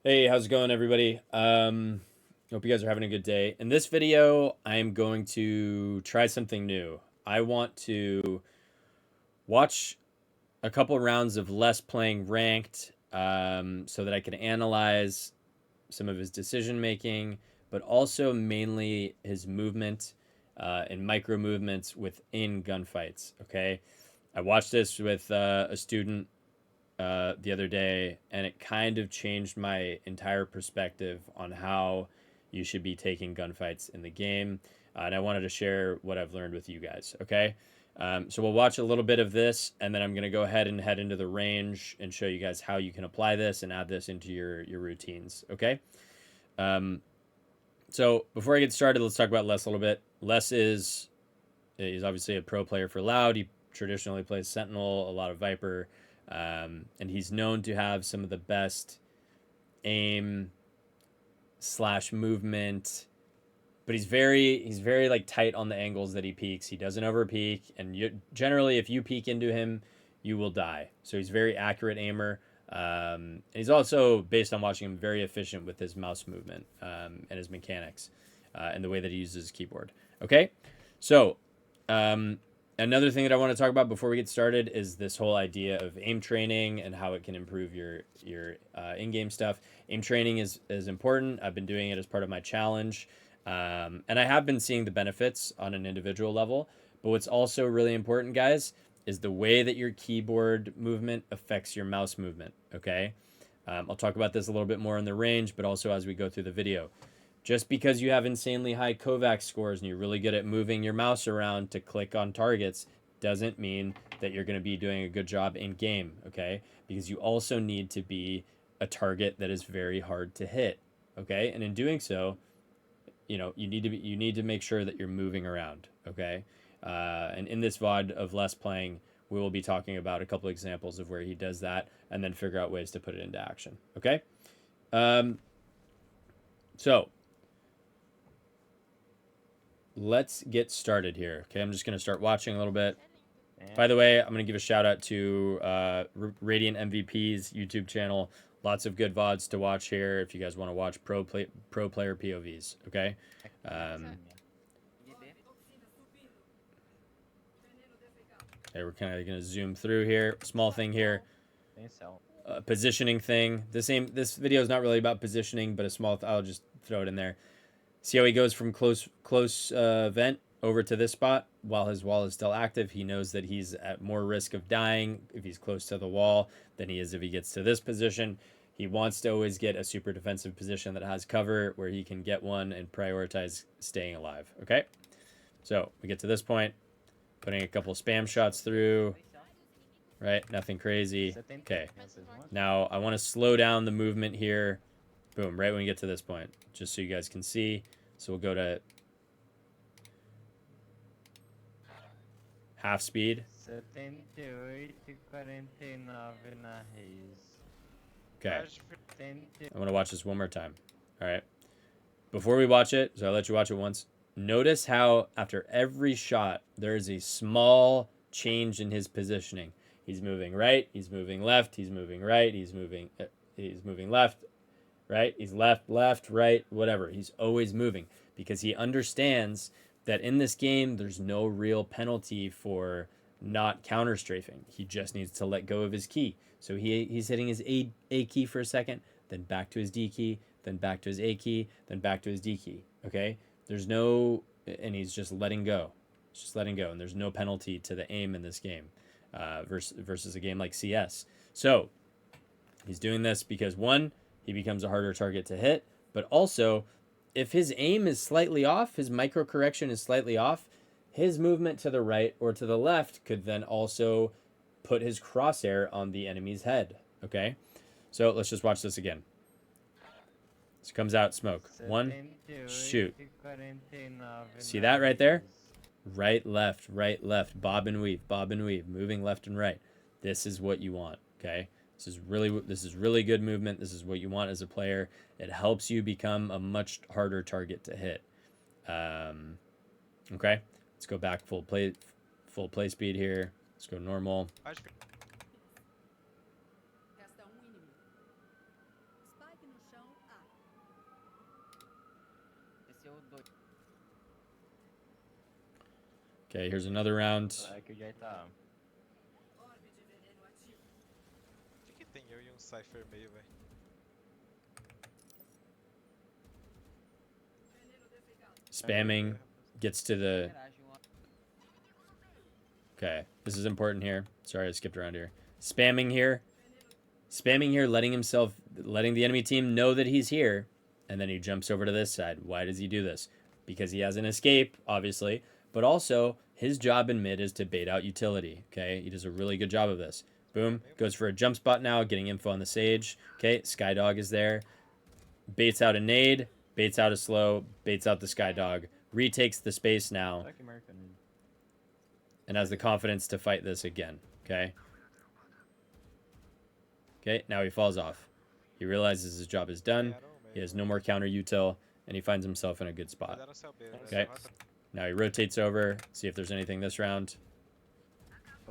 Hey, how's it going, everybody? Hope you guys are having a good day. In this video, I'm going to try something new. I want to watch a couple rounds of Les playing ranked so that I can analyze some of his decision making, but also mainly his movement and micro movements within gunfights. Okay. I watched this with a student the other day, and it kind of changed my entire perspective on how you should be taking gunfights in the game. And I wanted to share what I've learned with you guys. Okay. So we'll watch a little bit of this, and then I'm going to go ahead and head into the range and show you guys how you can apply this and add this into your routines. Okay. Um, so before I get started, let's talk about Les a little bit. Les he's obviously a pro player for Loud. He traditionally plays Sentinel, a lot of Viper, and he's known to have some of the best aim slash movement. But he's very like tight on the angles that he peeks. He doesn't over peek, and generally, if you peek into him, you will die. So he's very accurate aimer. And he's also, based on watching him, very efficient with his mouse movement and his mechanics and the way that he uses his keyboard. Okay, so another thing that I want to talk about before we get started is this whole idea of aim training and how it can improve your in-game stuff. Aim training is important. I've been doing it as part of my challenge, and I have been seeing the benefits on an individual level. But what's also really important, guys, is the way that your keyboard movement affects your mouse movement. Okay, I'll talk about this a little bit more in the range, but also as we go through the video. Just because you have insanely high Kovac scores and you're really good at moving your mouse around to click on targets doesn't mean that you're going to be doing a good job in game, okay? Because you also need to be a target that is very hard to hit, okay? And in doing so, you need to make sure that you're moving around, okay? And in this VOD of Les playing, we will be talking about a couple examples of where he does that and then figure out ways to put it into action, okay? So let's get started here. Okay, I'm just going to start watching a little bit. By the way, I'm going to give a shout out to Radiant MVP's YouTube channel. Lots of good VODs to watch here if you guys want to watch pro player POVs. Okay. Okay, we're kind of going to zoom through here. Small thing here. Positioning thing. This video is not really about positioning, but a small. I'll just throw it in there. See how he goes from close vent over to this spot while his wall is still active. He knows that he's at more risk of dying if he's close to the wall than he is if he gets to this position. He wants to always get a super defensive position that has cover where he can get one and prioritize staying alive. Okay, so we get to this point, putting a couple spam shots through. Right, nothing crazy. Okay, now I want to slow down the movement here. Boom, right when we get to this point, just so you guys can see. So we'll go to half speed. Okay. I want to watch this one more time. All right. Before we watch it, so I'll let you watch it once. Notice how after every shot, there is a small change in his positioning. He's moving right, he's moving left, he's moving right, he's moving left, right? He's left, right, whatever. He's always moving because he understands that in this game, there's no real penalty for not counter strafing. He just needs to let go of his key. So he's hitting his A key for a second, then back to his D key, then back to his A key, then back to his D key. Okay? There's no, and he's just letting go. It's just letting go. And there's no penalty to the aim in this game versus a game like CS. So he's doing this because one, he becomes a harder target to hit, but also if his aim is slightly off, his micro correction is slightly off, his movement to the right or to the left could then also put his crosshair on the enemy's head. Okay, so let's just watch this again. This comes out smoke. One, shoot. See that right there? Right, left, bob and weave, moving left and right. This is what you want, okay? This is really good movement. This is what you want as a player. It helps you become a much harder target to hit. Okay, let's go back full play speed here. Let's go normal. Okay, here's another round. Que tem eu e Cypher meio, velho? Spamming gets to the... Okay, this is important here. Sorry, I skipped around here. Spamming here. Spamming here, letting the enemy team know that he's here. And then he jumps over to this side. Why does he do this? Because he has an escape, obviously. But also, his job in mid is to bait out utility. Okay, he does a really good job of this. Boom, goes for a jump spot now, getting info on the Sage. Okay, Skydog is there. Baits out a nade, baits out a slow, baits out the Skydog. Retakes the space now. And has the confidence to fight this again. Okay. Okay, now he falls off. He realizes his job is done. He has no more counter util, and he finds himself in a good spot. Okay, now he rotates over, see if there's anything this round.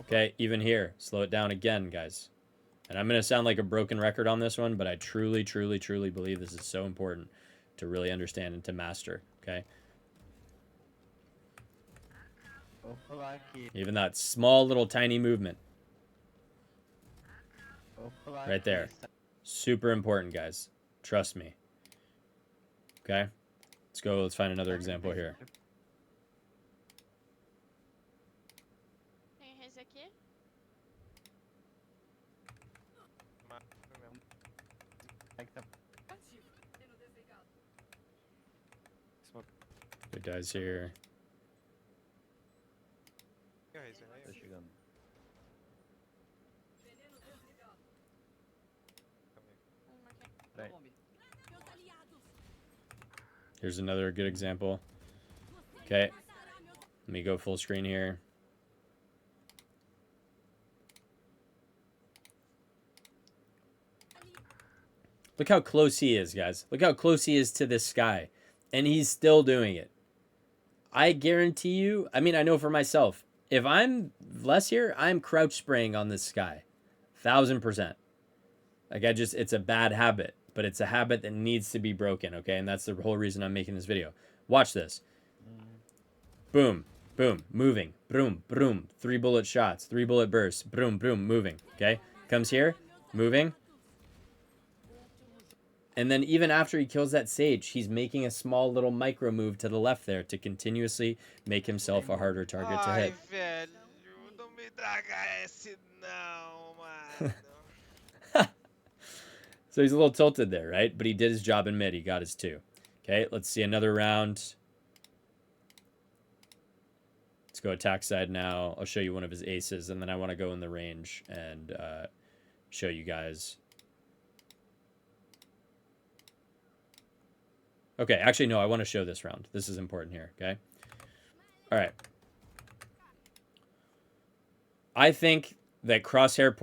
Okay, even here, slow it down again, guys. And I'm going to sound like a broken record on this one, but I truly, truly, truly believe this is so important to really understand and to master, okay? Even that small little tiny movement. Right there. Super important, guys. Trust me. Okay? Let's go. Let's find another example here. Good guys here. Here's another good example. Okay. Let me go full screen here. Look how close he is, guys. Look how close he is to this sky. And he's still doing it. I guarantee you, I mean, I know for myself, if I'm less here, I'm crouch spraying on this sky. 1000%. Like, it's a bad habit, but it's a habit that needs to be broken, okay? And that's the whole reason I'm making this video. Watch this. Boom, boom, moving, boom, boom, 3 bullet shots, 3 bullet bursts, boom, boom, moving, okay? Comes here, moving. And then even after he kills that Sage, he's making a small little micro move to the left there to continuously make himself a harder target to hit. Ai, velho, não me dá HS não, mano. So he's a little tilted there, right? But he did his job in mid. He got his 2. Okay, let's see another round. Let's go attack side now. I'll show you one of his aces, and then I want to go in the range and show you guys. Okay, actually, no, I want to show this round. This is important here, okay? All right. I think that crosshair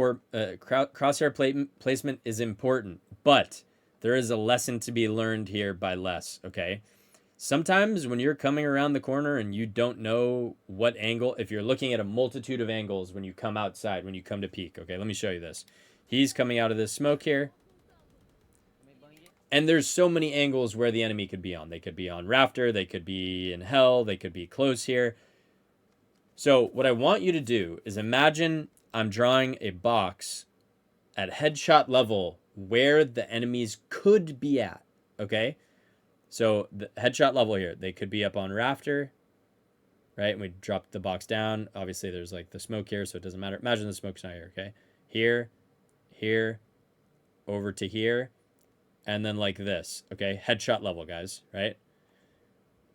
placement is important, but there is a lesson to be learned here by less, okay? Sometimes when you're coming around the corner and you don't know what angle, if you're looking at a multitude of angles when you come outside, when you come to peek, okay, let me show you this. He's coming out of this smoke here. And there's so many angles where the enemy could be on. They could be on Rafter. They could be in Hell. They could be close here. So what I want you to do is imagine I'm drawing a box at headshot level where the enemies could be at, okay? So the headshot level here, they could be up on Rafter, right? And we drop the box down. Obviously, there's like the smoke here, so it doesn't matter. Imagine the smoke's not here, okay? Here, here, over to here. And then like this, okay? Headshot level, guys, right?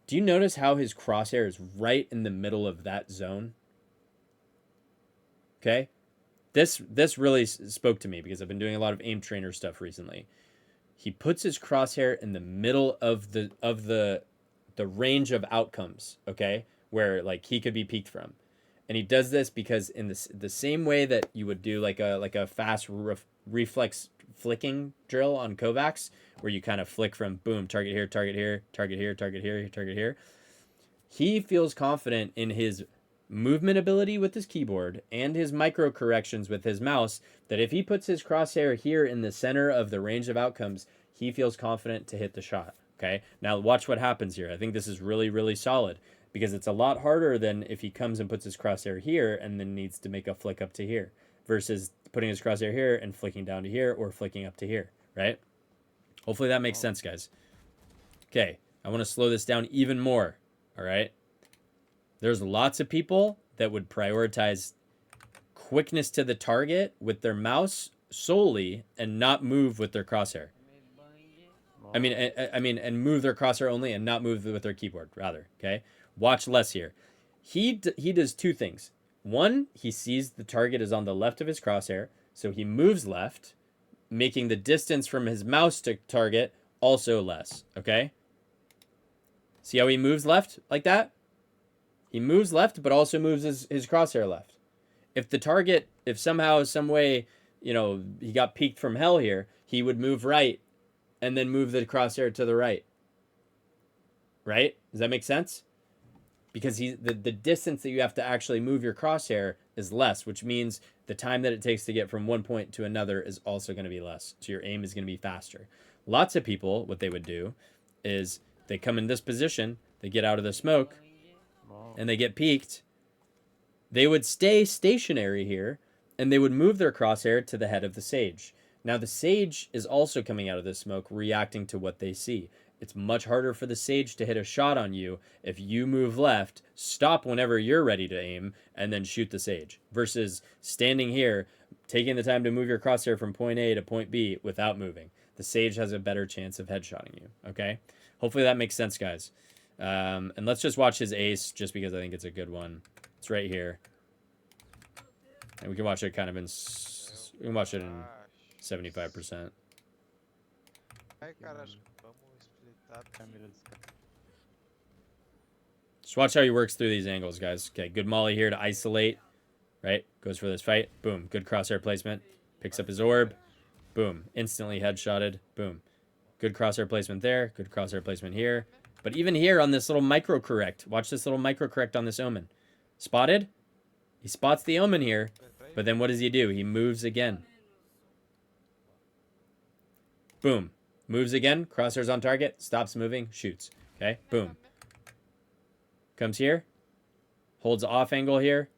Do you notice how his crosshair is right in the middle of that zone? Okay? This really spoke to me because I've been doing a lot of aim trainer stuff recently. He puts his crosshair in the middle of the range of outcomes, okay? Where like he could be peeked from. And he does this because in the same way that you would do like a fast reflex flicking drill on Kovacs, where you kind of flick from boom, target here, target here, target here, target here, target here. He feels confident in his movement ability with his keyboard and his micro corrections with his mouse that if he puts his crosshair here in the center of the range of outcomes, he feels confident to hit the shot. Okay, now watch what happens here. I think this is really, really solid because it's a lot harder than if he comes and puts his crosshair here and then needs to make a flick up to here versus putting his crosshair here and flicking down to here or flicking up to here, right? Hopefully that makes sense, guys. Okay, I want to slow this down even more, all right? There's lots of people that would prioritize quickness to the target with their mouse solely and not move with their crosshair. I mean, and move their crosshair only and not move with their keyboard, rather, okay? Watch less here. He does two things. One, he sees the target is on the left of his crosshair, so he moves left, making the distance from his mouse to target also less, okay? See how he moves left like that? He moves left, but also moves his crosshair left. If the target, if somehow, some way, you know, he got peeked from hell here, he would move right and then move the crosshair to the right. Right? Does that make sense? Because the distance that you have to actually move your crosshair is less, which means the time that it takes to get from one point to another is also going to be less. So your aim is going to be faster. Lots of people, what they would do is they come in this position, they get out of the smoke, and they get peeked. They would stay stationary here, and they would move their crosshair to the head of the sage. Now, the sage is also coming out of the smoke, reacting to what they see. It's much harder for the sage to hit a shot on you if you move left, stop whenever you're ready to aim, and then shoot the sage, versus standing here, taking the time to move your crosshair from point A to point B without moving. The sage has a better chance of headshotting you, okay? Hopefully that makes sense, guys. And let's just watch his ace, just because I think it's a good one. It's right here. And we can watch it kind of in... We can watch it in 75%. Ai, cara, vamos splitar aqui. Just watch how he works through these angles, guys. Okay, good molly here to isolate. Right? Goes for this fight. Boom. Good crosshair placement. Picks up his orb. Boom. Instantly headshotted. Boom. Good crosshair placement there. Good crosshair placement here. But even here on this little micro correct. Watch this little micro correct on this omen. Spotted? He spots the omen here. But then what does he do? He moves again. Boom. Moves again. Crosshair's on target. Stops moving. Shoots. Okay? Boom. Comes here. Holds off angle here.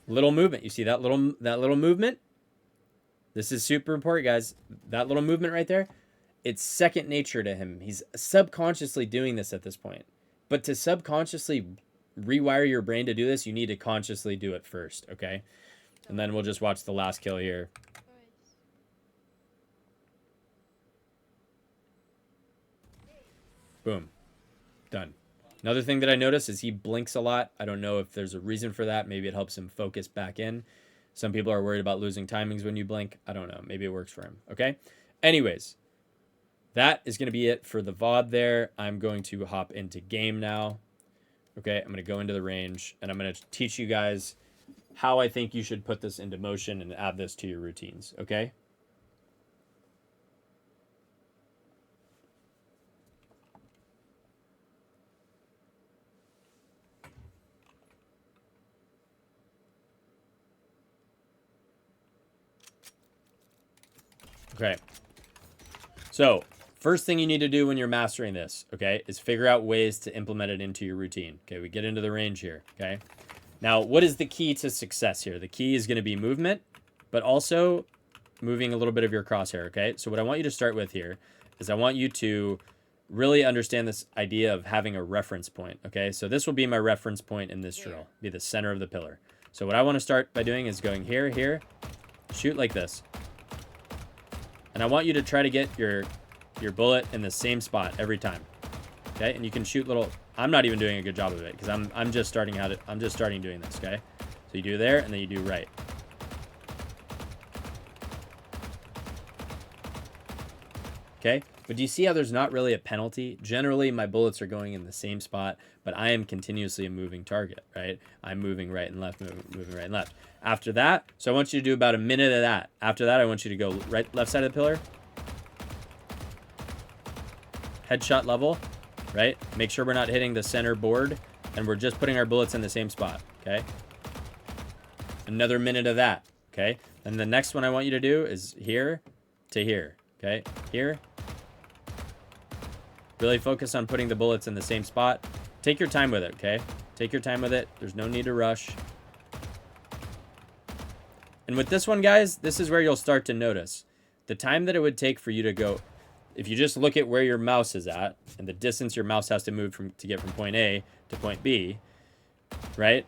Little movement. You see that little movement? This is super important, guys. That little movement right there, it's second nature to him. He's subconsciously doing this at this point. But to subconsciously rewire your brain to do this, you need to consciously do it first, okay? And then we'll just watch the last kill here. Boom. Done. Another thing that I notice is he blinks a lot. I don't know if there's a reason for that. Maybe it helps him focus back in. Some people are worried about losing timings when you blink. I don't know. Maybe it works for him. Okay? Anyways, that is going to be it for the VOD there. I'm going to hop into game now. Okay? I'm going to go into the range, and I'm going to teach you guys how I think you should put this into motion and add this to your routines. Okay? Okay. So, first thing you need to do when you're mastering this, okay, is figure out ways to implement it into your routine. Okay, we get into the range here, okay? Now, what is the key to success here? The key is going to be movement, but also moving a little bit of your crosshair, okay? So what I want you to start with here is I want you to really understand this idea of having a reference point, okay? So this will be my reference point in this drill, be the center of the pillar. So what I want to start by doing is going here, here, shoot like this. And I want you to try to get your bullet in the same spot every time. Okay? And you can shoot little... I'm not even doing a good job of it because I'm just starting doing this, okay? So you do there and then you do right. Okay? But do you see how there's not really a penalty? Generally, my bullets are going in the same spot, but I am continuously a moving target, right? I'm moving right and left, moving right and left. After that, so I want you to do about a minute of that. After that, I want you to go right, left side of the pillar. Headshot level, right? Make sure we're not hitting the center board, and we're just putting our bullets in the same spot, okay? Another minute of that, okay? And the next one I want you to do is here to here, okay? Here Really focus on putting the bullets in the same spot. Take your time with it, okay? Take your time with it. There's no need to rush. And with this one, guys, this is where you'll start to notice the time that it would take for you to go. If you just look at where your mouse is at and the distance your mouse has to move to get from point A to point B, right?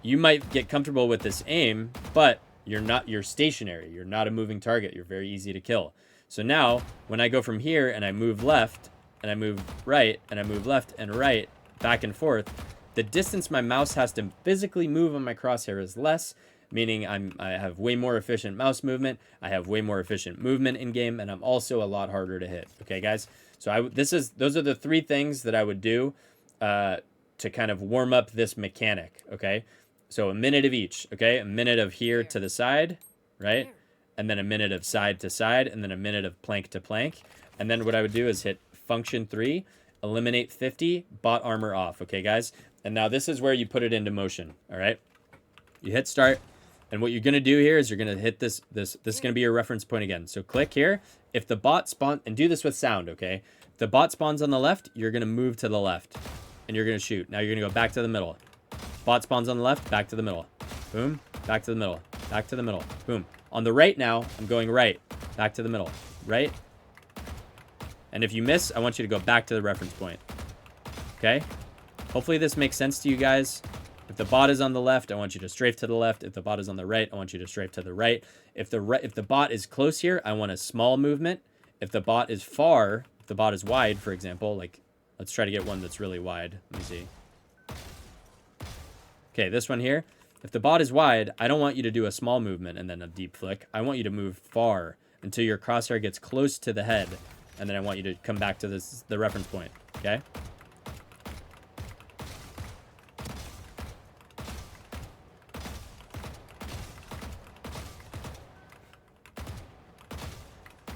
You might get comfortable with this aim, but you're stationary. You're not a moving target. You're very easy to kill. So now when I go from here and I move left and I move right and I move left and right, back and forth, the distance my mouse has to physically move on my crosshair is less, meaning I have way more efficient mouse movement. I have way more efficient movement in game, and I'm also a lot harder to hit. Okay, guys. So those are the 3 things that I would do to kind of warm up this mechanic. Okay, so a minute of each. Okay, a minute of here to the side, right, and then a minute of side to side, and then a minute of plank to plank. And then what I would do is hit function 3, eliminate 50, bot armor off. Okay, guys. And now this is where you put it into motion. All right, you hit start. And what you're going to do here is you're going to hit this is going to be your reference point again. So click here. If the bot spawn, and do this with sound, okay? If the bot spawns on the left, you're going to move to the left. And you're going to shoot. Now you're going to go back to the middle. Bot spawns on the left, back to the middle. Boom, back to the middle. Back to the middle. Boom. On the right now, I'm going right. Back to the middle. Right. And if you miss, I want you to go back to the reference point. Okay? Hopefully this makes sense to you guys. If the bot is on the left, I want you to strafe to the left. If the bot is on the right, I want you to strafe to the right. If the bot is close here, I want a small movement. If the bot is far, if the bot is wide, for example, like let's try to get one that's really wide. Let me see. Okay, this one here. If the bot is wide, I don't want you to do a small movement and then a deep flick. I want you to move far until your crosshair gets close to the head, and then I want you to come back to the reference point. Okay?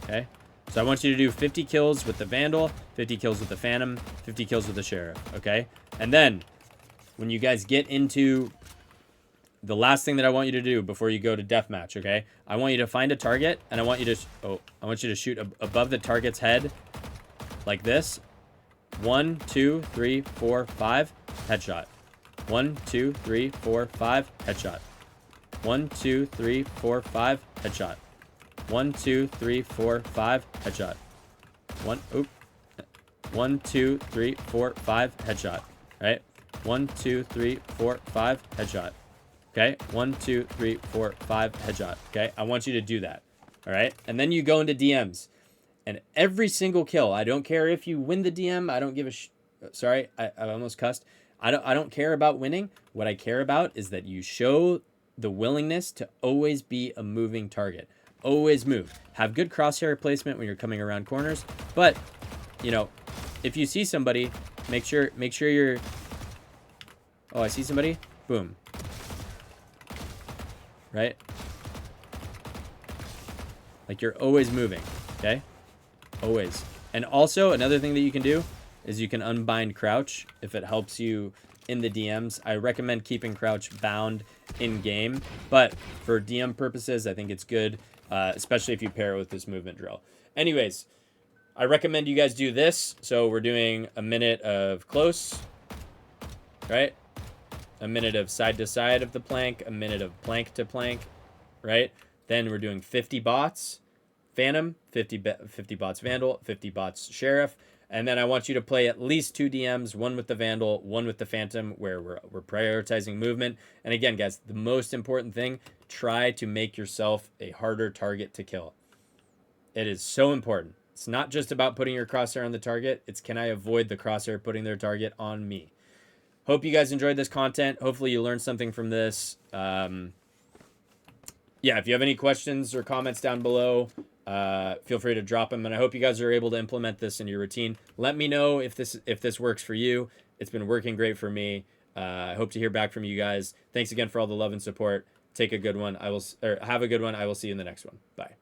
Okay, so I want you to do 50 kills with the Vandal, 50 kills with the Phantom, 50 kills with the Sheriff, okay? And then, when you guys get into the last thing that I want you to do before you go to Deathmatch, okay? I want you to find a target, and I want you to shoot above the target's head, like this. 1, 2, 3, 4, 5, headshot. 1, 2, 3, 4, 5, headshot. 1, 2, 3, 4, 5, headshot. 1, 2, 3, 4, 5, headshot. 1, 2, 3, 4, 5, headshot. Right? 1, 2, 3, 4, 5, headshot. Okay? 1, 2, 3, 4, 5, headshot. Okay? I want you to do that. All right? And then you go into DMs. And every single kill, I don't care if you win the DM. I don't give a sorry, I almost cussed. I don't care about winning. What I care about is that you show the willingness to always be a moving target. Always move. Have good crosshair placement when you're coming around corners. But, you know, if you see somebody, make sure you're... Oh, I see somebody. Boom. Right? Like you're always moving. Okay? Always. And also, another thing that you can do is you can unbind crouch if it helps you in the DMs. I recommend keeping crouch bound in game, but for DM purposes, I think it's good. Especially if you pair it with this movement drill. Anyways, I recommend you guys do this. So we're doing a minute of close, right? A minute of side to side of the plank, a minute of plank to plank, right? Then we're doing 50 bots, Phantom, 50 bots Vandal, 50 bots Sheriff. And then I want you to play at least 2 DMs, one with the Vandal, one with the Phantom, where we're prioritizing movement. And again, guys, the most important thing, try to make yourself a harder target to kill. It is so important. It's not just about putting your crosshair on the target. It's can I avoid the crosshair putting their target on me? Hope you guys enjoyed this content. Hopefully you learned something from this. Yeah, if you have any questions or comments down below, feel free to drop them. And I hope you guys are able to implement this in your routine. Let me know if this works for you. It's been working great for me. I hope to hear back from you guys. Thanks again for all the love and support. Take a good one. Have a good one. I will see you in the next one. Bye.